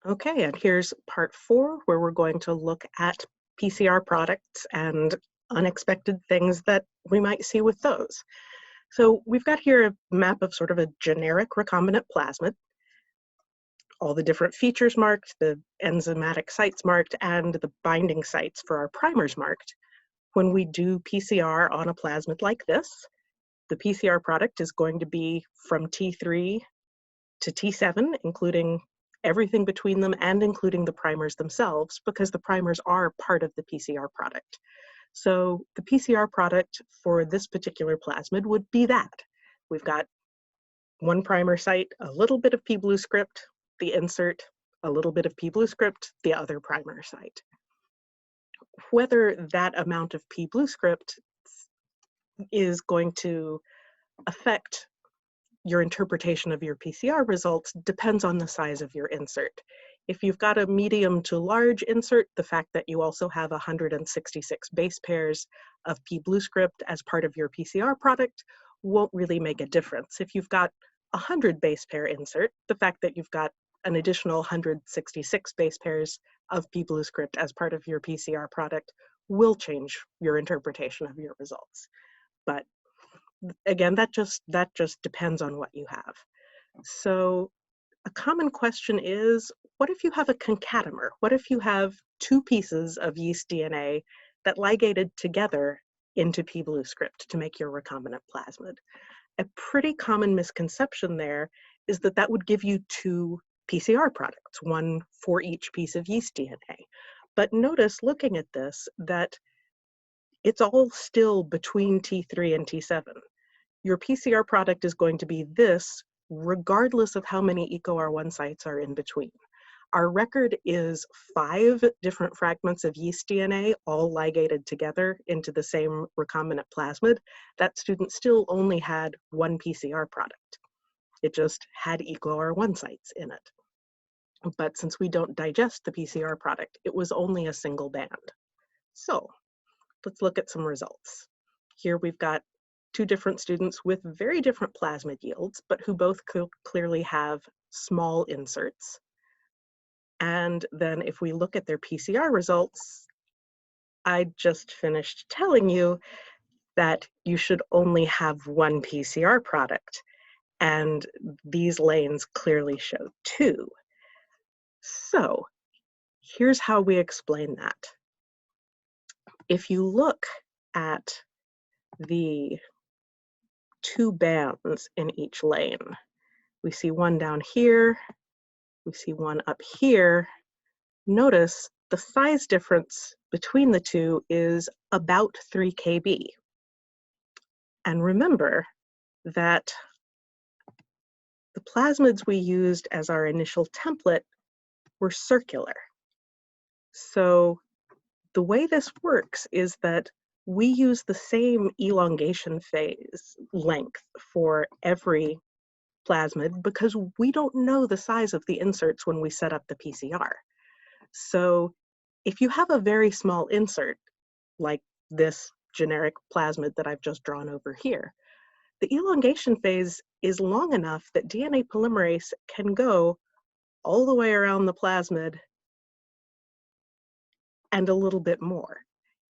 Okay, and here's part 4, where we're going to look at PCR products and unexpected things that we might see with those. So we've got here a map of sort of a generic recombinant plasmid, all the different features marked, the enzymatic sites marked, and the binding sites for our primers marked. When we do PCR on a plasmid like this, the PCR product is going to be from T3 to T7, including everything between them and including the primers themselves, because the primers are part of the PCR product. So the PCR product for this particular plasmid would be that. We've got one primer site, a little bit of P-blue script, the insert, a little bit of P-blue script, the other primer site. Whether that amount of P-blue script is going to affect your interpretation of your PCR results depends on the size of your insert. If you've got a medium to large insert, the fact that you also have 166 base pairs of P-blue script as part of your PCR product won't really make a difference. If you've got 100 base pair insert, the fact that you've got an additional 166 base pairs of P-blue script as part of your PCR product will change your interpretation of your results. But again, that just depends on what you have. So a common question is, what if you have a concatemer? What if you have two pieces of yeast DNA that ligated together into P-blue script to make your recombinant plasmid? A pretty common misconception there is that that would give you two PCR products, one for each piece of yeast DNA. But notice, looking at this, that it's all still between T3 and T7. Your PCR product is going to be this regardless of how many EcoR1 sites are in between. Our record is 5 different fragments of yeast DNA all ligated together into the same recombinant plasmid. That student still only had one PCR product. It just had EcoR1 sites in it. But since we don't digest the PCR product, it was only a single band. So let's look at some results. Here we've got 2 different students with very different plasmid yields, but who both clearly have small inserts. And then if we look at their PCR results, I just finished telling you that you should only have one PCR product, and these lanes clearly show 2. So here's how we explain that. If you look at the 2 bands in each lane, we see one down here, we see one up here. Notice the size difference between the two is about 3 kb. And remember that the plasmids we used as our initial template were circular. So the way this works is that we use the same elongation phase length for every plasmid because we don't know the size of the inserts when we set up the PCR. So if you have a very small insert, like this generic plasmid that I've just drawn over here, the elongation phase is long enough that DNA polymerase can go all the way around the plasmid and a little bit more.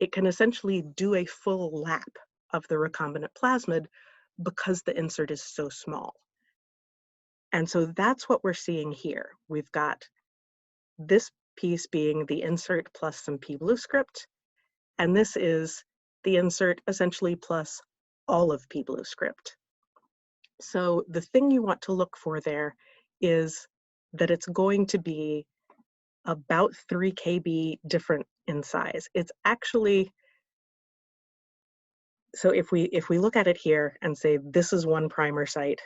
It can essentially do a full lap of the recombinant plasmid because the insert is so small. And so that's what we're seeing here. We've got this piece being the insert plus some P-blue script, and this is the insert essentially plus all of P-blue script. So the thing you want to look for there is that it's going to be about 3 kb different in size. It's actually, so if we look at it here and say this is one primer site,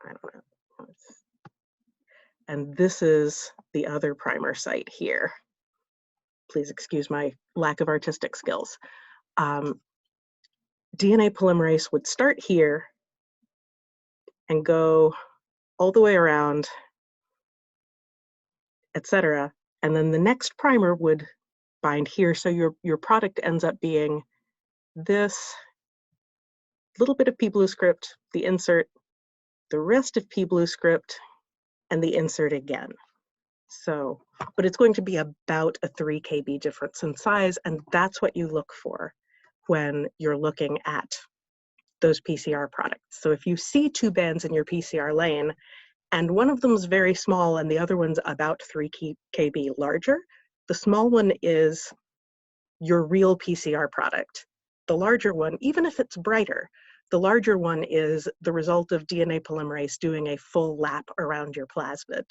I don't know, and this is the other primer site here. Please excuse my lack of artistic skills. DNA polymerase would start here and go all the way around, etc. And then the next primer would bind here. So your product ends up being this little bit of P-blue script, the insert, the rest of pBlueScript, and the insert again. So, but it's going to be about a 3 KB difference in size, and that's what you look for when you're looking at those PCR products. So if you see two bands in your PCR lane, and one of them is very small and the other one's about 3 KB larger, the small one is your real PCR product. The larger one, even if it's brighter, the larger one is the result of DNA polymerase doing a full lap around your plasmid.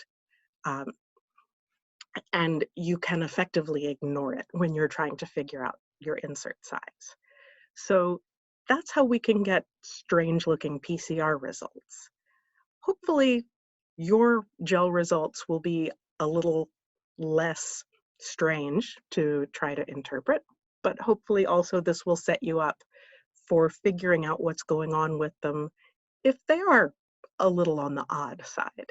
And you can effectively ignore it when you're trying to figure out your insert size. So that's how we can get strange looking PCR results. Hopefully your gel results will be a little less strange to try to interpret, but hopefully also this will set you up for figuring out what's going on with them if they are a little on the odd side.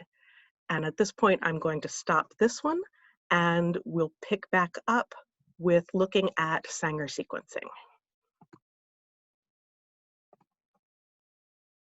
And at this point, I'm going to stop this one and we'll pick back up with looking at Sanger sequencing.